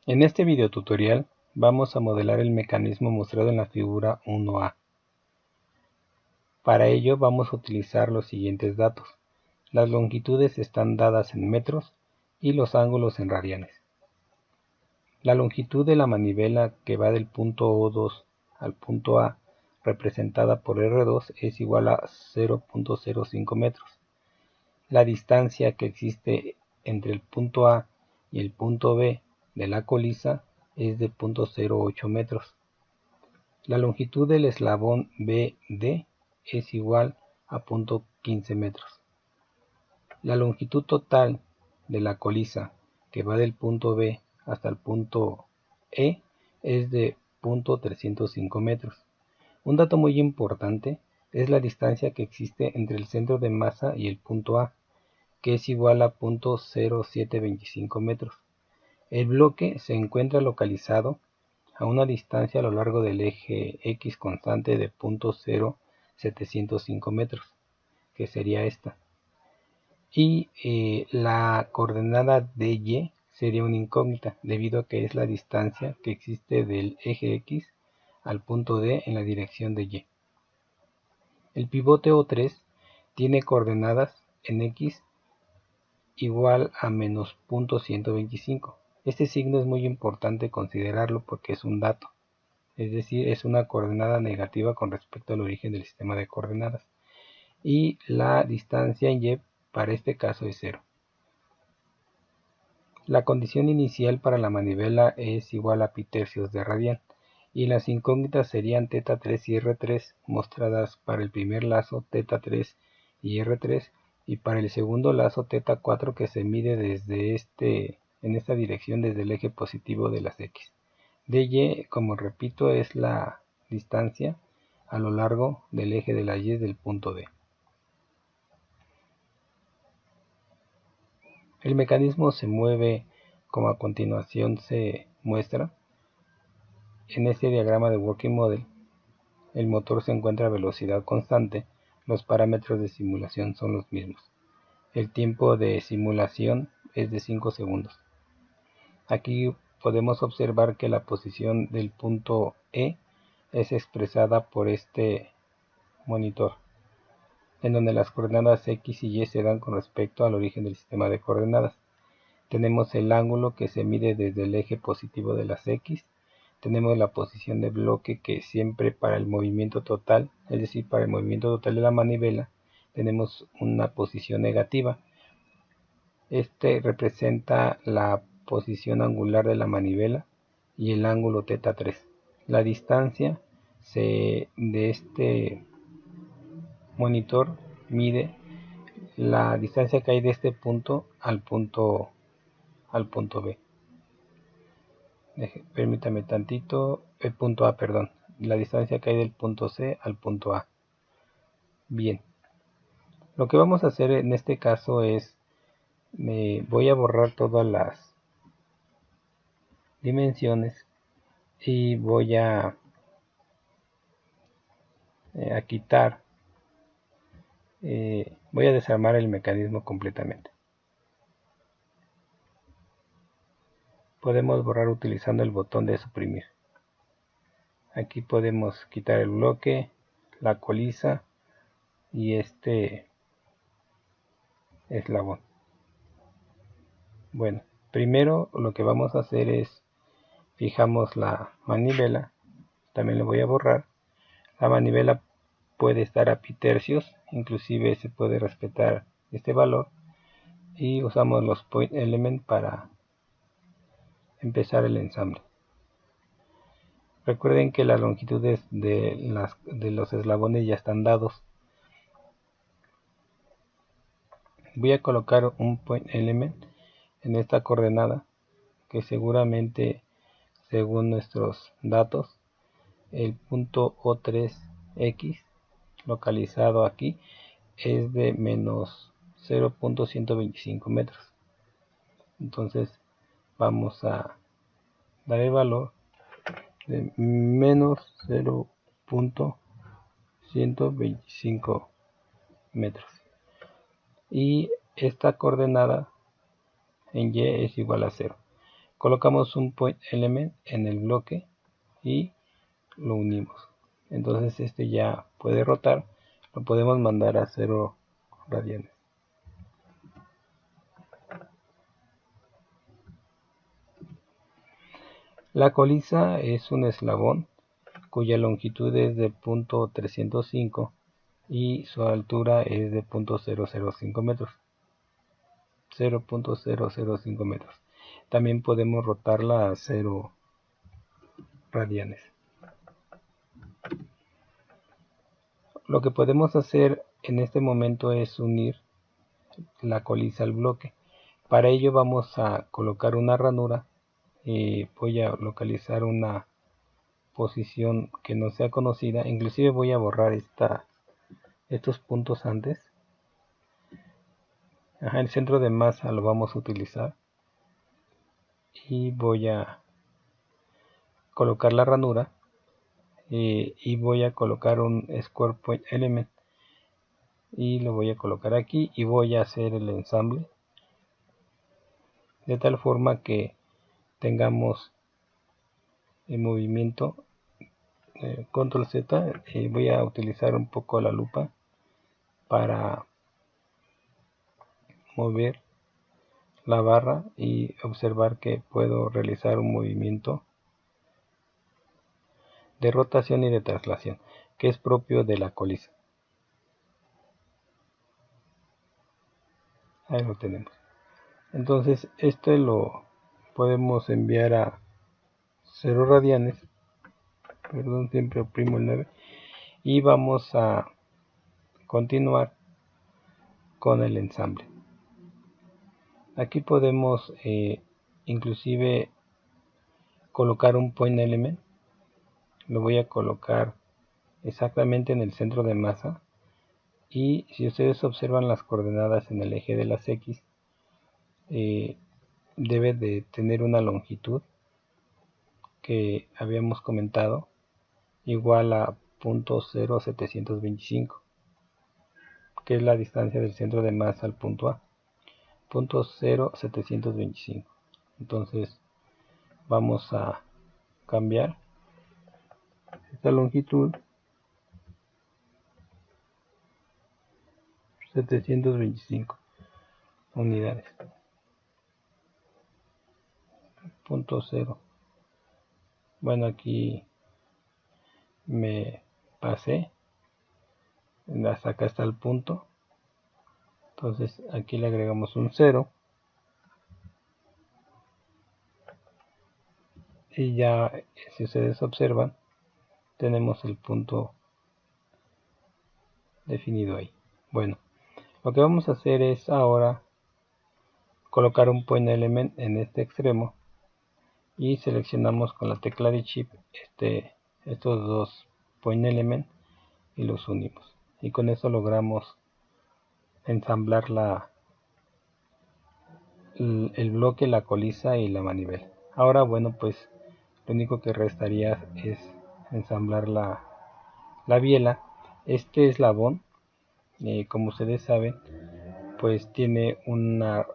En este video tutorial vamos a modelar el mecanismo mostrado en la figura 1A. Para ello vamos a utilizar los siguientes datos. Las longitudes están dadas en metros y los ángulos en radianes. La longitud de la manivela que va del punto O2 al punto A, representada por R2, es igual a 0.05 metros. La distancia que existe entre el punto A y el punto B de la colisa es de 0.08 metros. La longitud del eslabón BD es igual a 0.15 metros. La longitud total de la colisa que va del punto B hasta el punto E es de 0.305 metros. Un dato muy importante es la distancia que existe entre el centro de masa y el punto A, que es igual a 0.0725 metros. El bloque se encuentra localizado a una distancia a lo largo del eje X constante de 0.0705 metros, que sería esta. Y la coordenada dy sería una incógnita, debido a que es la distancia que existe del eje X al punto D en la dirección de Y. El pivote O3 tiene coordenadas en X igual a menos 0.125. Este signo es muy importante considerarlo porque es un dato, es decir, es una coordenada negativa con respecto al origen del sistema de coordenadas. Y la distancia en Y para este caso es 0. La condición inicial para la manivela es igual a pi tercios de radian, y las incógnitas serían θ3 y r3, mostradas para el primer lazo θ3 y r3, y para el segundo lazo θ4, que se mide en esta dirección desde el eje positivo de las X. dy, como repito, es la distancia a lo largo del eje de la Y del punto D. El mecanismo se mueve como a continuación se muestra. En este diagrama de Working Model, el motor se encuentra a velocidad constante, los parámetros de simulación son los mismos. El tiempo de simulación es de 5 segundos. Aquí podemos observar que la posición del punto E es expresada por este monitor, en donde las coordenadas X y Y se dan con respecto al origen del sistema de coordenadas. Tenemos el ángulo que se mide desde el eje positivo de las X. Tenemos la posición de bloque, que siempre para el movimiento total, es decir, para el movimiento total de la manivela, tenemos una posición negativa. Este representa la posición angular de la manivela y el ángulo θ3. La distancia de este monitor mide la distancia que hay de este punto al punto B. Permítame tantito, el punto A, perdón, la distancia que hay del punto C al punto A. Bien, lo que vamos a hacer en este caso es, voy a borrar todas las dimensiones y voy a quitar, voy a desarmar el mecanismo completamente. Podemos borrar utilizando el botón de suprimir. Aquí podemos quitar el bloque, la colisa y este eslabón. Bueno, primero lo que vamos a hacer es fijamos la manivela. También lo voy a borrar. La manivela puede estar a pi tercios, inclusive se puede respetar este valor, y usamos los point element para empezar el ensamble. Recuerden que las longitudes de los eslabones ya están dados. Voy a colocar un point element en esta coordenada, que seguramente, según nuestros datos, el punto O3X localizado aquí es de menos 0.125 metros. Entonces vamos a dar el valor de menos 0.125 metros, y esta coordenada en Y es igual a 0. colocamos un point element en el bloque y lo unimos. Entonces este ya puede rotar, lo podemos mandar a 0 radianes. La colisa es un eslabón cuya longitud es de 0.305 y su altura es de 0.005 metros. 0.005 metros. También podemos rotarla a 0 radianes. Lo que podemos hacer en este momento es unir la colisa al bloque. Para ello vamos a colocar una ranura. Voy a localizar una posición que no sea conocida. Inclusive voy a borrar estos puntos antes. El centro de masa lo vamos a utilizar. Y voy a colocar la ranura. Y voy a colocar un Square Point Element. Y lo voy a colocar aquí y voy a hacer el ensamble. De tal forma que tengamos el movimiento. Control Z, voy a utilizar un poco la lupa para mover la barra y observar que puedo realizar un movimiento de rotación y de traslación que es propio de la colisa. Ahí lo tenemos. Entonces este lo podemos enviar a 0 radianes. Perdón, siempre oprimo el 9 y vamos a continuar con el ensamble. Aquí podemos inclusive colocar un point element. Lo voy a colocar exactamente en el centro de masa y si ustedes observan las coordenadas en el eje de las X, debe de tener una longitud que habíamos comentado igual a 0.0725, que es la distancia del centro de masa al punto A. 0.0725. Entonces vamos a cambiar esta longitud 725 unidades. Punto 0. Bueno, aquí me pasé. Hasta acá está el punto. Entonces aquí le agregamos un 0. Y ya, si ustedes observan, tenemos el punto definido ahí. Bueno, lo que vamos a hacer es ahora colocar un point element en este extremo y seleccionamos con la tecla de Shift estos dos point element y los unimos, y con eso logramos ensamblar el bloque, la colisa y la manivela. Ahora bueno, pues lo único que restaría es ensamblar la biela. Este eslabón, como ustedes saben, pues tiene una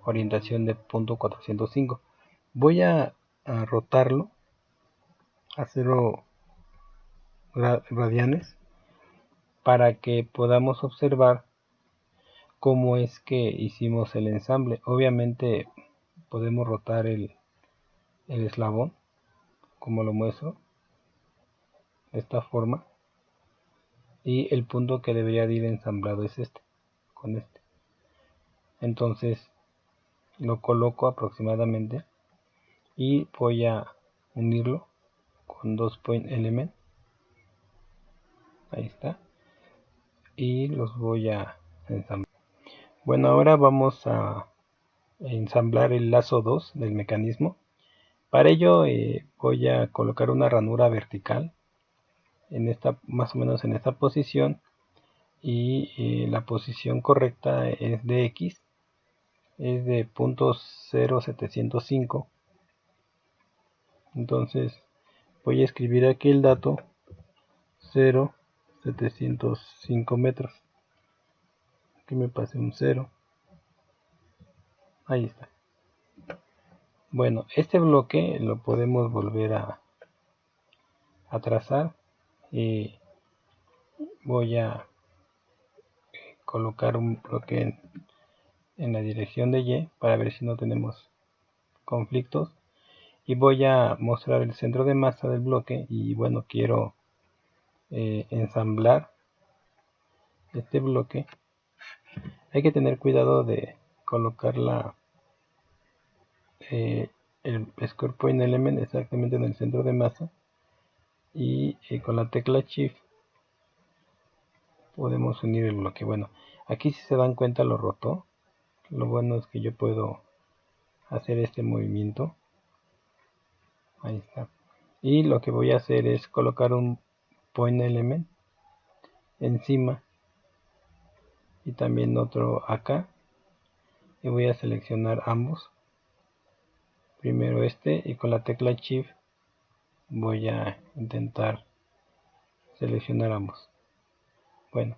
orientación de punto 405. Voy a rotarlo a 0 radianes para que podamos observar cómo es que hicimos el ensamble. Obviamente podemos rotar el eslabón como lo muestro de esta forma, y el punto que debería de ir ensamblado es este, con este. Entonces lo coloco aproximadamente y voy a unirlo con dos point element. Ahí está. Y los voy a ensamblar. Bueno, ahora vamos a ensamblar el lazo 2 del mecanismo. Para ello voy a colocar una ranura vertical en esta, más o menos en esta posición, y la posición correcta es de X, es de 0.0705. Entonces voy a escribir aquí el dato 0.705 metros. Aquí me pasé un 0. Ahí está. Bueno, este bloque lo podemos volver a trazar. Y voy a colocar un bloque en la dirección de Y para ver si no tenemos conflictos. Y voy a mostrar el centro de masa del bloque. Y bueno, quiero ensamblar este bloque. Hay que tener cuidado de colocar el Square Point Element exactamente en el centro de masa, y con la tecla Shift podemos unir el bloque. Bueno, aquí si se dan cuenta lo rotó. Lo bueno es que yo puedo hacer este movimiento. Ahí está. Y lo que voy a hacer es colocar un Point Element encima y también otro acá, y voy a seleccionar ambos. Primero este, y con la tecla Shift voy a intentar seleccionar ambos. Bueno,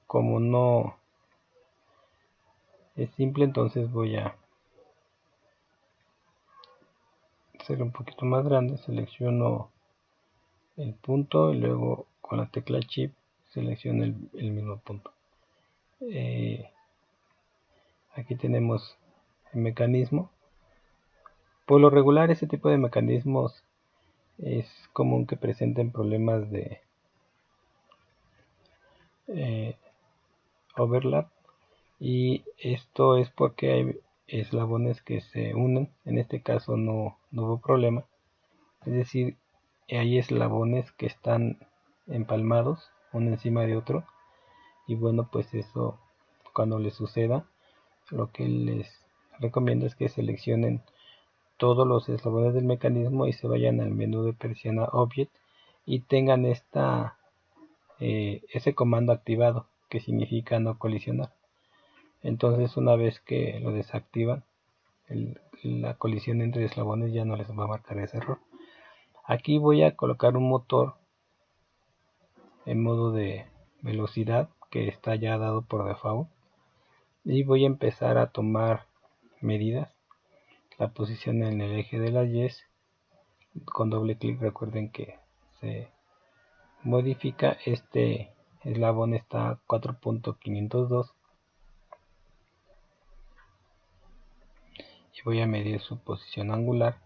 como no es simple, entonces voy a hacer un poquito más grande. Selecciono el punto y luego con la tecla Shift selecciono el mismo punto. Aquí tenemos el mecanismo. Por lo regular, este tipo de mecanismos es común que presenten problemas de overlap, y esto es porque hay eslabones que se unen. En este caso no hubo problema, es decir, hay eslabones que están empalmados uno encima de otro, y bueno, pues eso, cuando les suceda, lo que les recomiendo es que seleccionen todos los eslabones del mecanismo y se vayan al menú de persiana Object y tengan ese comando activado, que significa no colisionar. Entonces, una vez que lo desactivan, la colisión entre eslabones ya no les va a marcar ese error. Aquí voy a colocar un motor en modo de velocidad que está ya dado por default, y voy a empezar a tomar medidas. La posición en el eje de las Y's, con doble clic recuerden que se modifica. Este eslabón está a 4.502 y voy a medir su posición angular.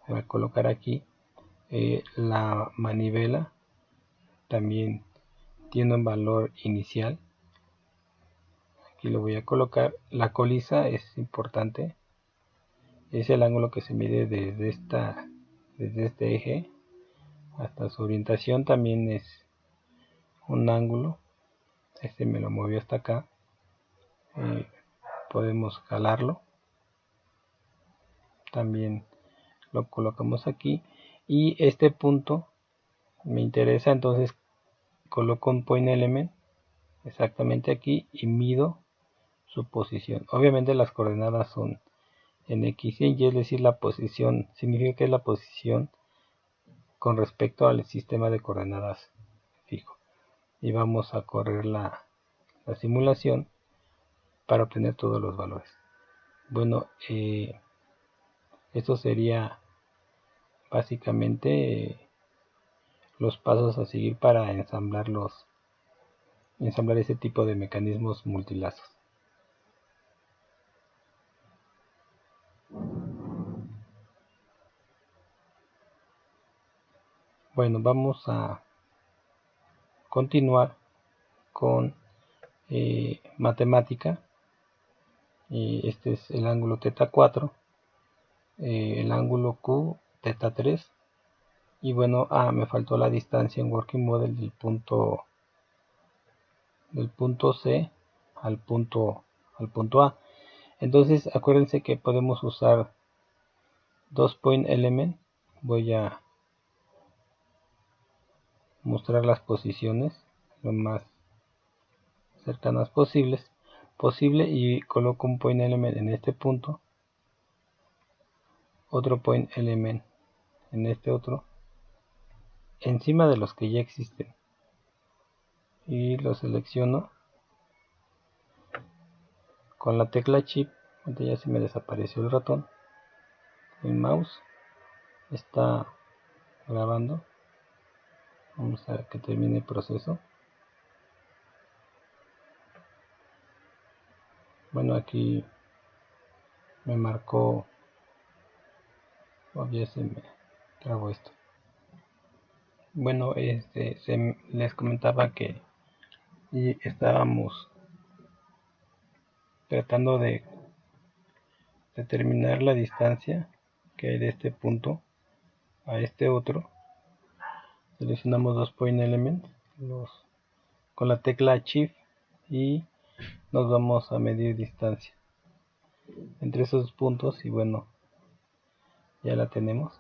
Voy a colocar aquí la manivela, también tiene un valor inicial. Aquí lo voy a colocar. La colisa es importante, es el ángulo que se mide desde este eje hasta su orientación. También es un ángulo. Este me lo movió hasta acá. Podemos jalarlo. También lo colocamos aquí. Y este punto me interesa, entonces coloco un point element exactamente aquí y mido su posición. Obviamente las coordenadas son en X y en Y, es decir, la posición significa que es la posición con respecto al sistema de coordenadas fijo. Y vamos a correr la simulación para obtener todos los valores. Bueno, esto sería básicamente los pasos a seguir para ensamblar ese tipo de mecanismos multilazos. Bueno, vamos a continuar con matemática. Este es el ángulo θ 4, el ángulo Q θ 3, y bueno, me faltó la distancia en Working Model del punto C al punto A. Entonces acuérdense que podemos usar dos point element. Voy a mostrar las posiciones lo más cercanas posible, y coloco un point element en este punto, otro point element en este otro, encima de los que ya existen, y lo selecciono con la tecla Shift. Ahorita ya se me desapareció el ratón. El mouse está grabando. Vamos a que termine el proceso. Bueno, aquí me marcó. Ya se me trabó esto. Bueno, les comentaba que estábamos tratando de determinar la distancia que hay de este punto a este otro. Seleccionamos dos point elements con la tecla Shift y nos vamos a medir distancia entre esos puntos, y bueno, ya la tenemos.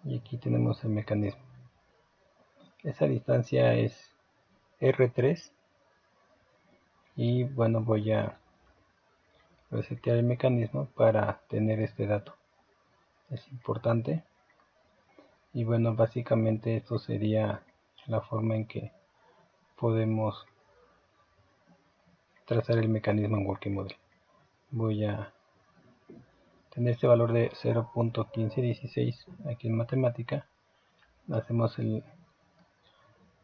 Y aquí tenemos el mecanismo. Esa distancia es R3. Y bueno, voy a resetear el mecanismo para tener este dato. Es importante. Y bueno, básicamente esto sería la forma en que podemos trazar el mecanismo en Working Model. Voy a tener este valor de 0.1516 aquí en matemática. Hacemos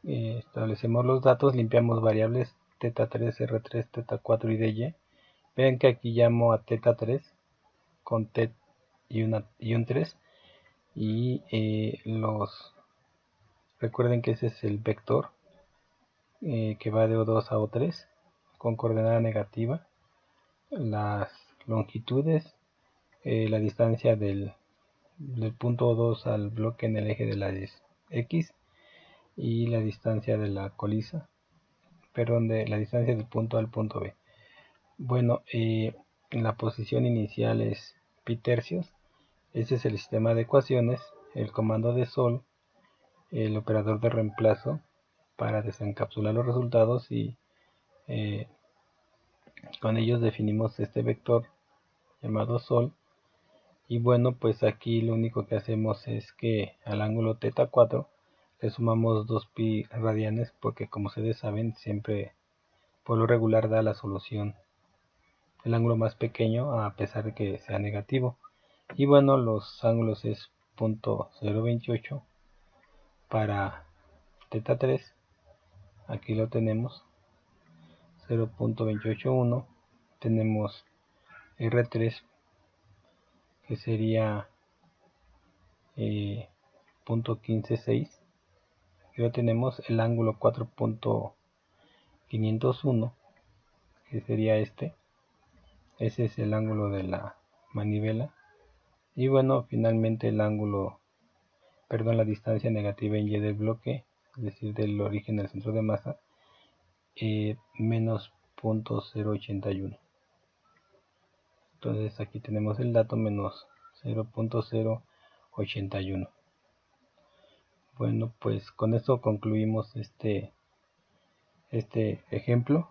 establecemos los datos, limpiamos variables θ3, R3, θ4 y dy. Vean que aquí llamo a θ3 con t y un 3, y recuerden que ese es el vector que va de O2 a O3 con coordenada negativa. Las longitudes, la distancia del punto O2 al bloque en el eje de la X, y la distancia de la colisa, perdón, de la distancia del punto A al punto B. Bueno, la posición inicial es pi tercios. Ese es el sistema de ecuaciones, el comando de sol, el operador de reemplazo para desencapsular los resultados, y con ellos definimos este vector llamado sol. Y bueno, pues aquí lo único que hacemos es que al ángulo θ4 le sumamos 2pi radianes, porque como ustedes saben, siempre por lo regular da la solución el ángulo más pequeño a pesar de que sea negativo. Y bueno, los ángulos es 0.028 para θ3, aquí lo tenemos, 0.281, tenemos R3 que sería 0.156, y lo tenemos el ángulo 4.501 que sería ese es el ángulo de la manivela. Y bueno, finalmente la distancia negativa en Y del bloque, es decir, del origen al centro de masa, menos 0.081. Entonces aquí tenemos el dato menos 0.081. Bueno, pues con esto concluimos este ejemplo.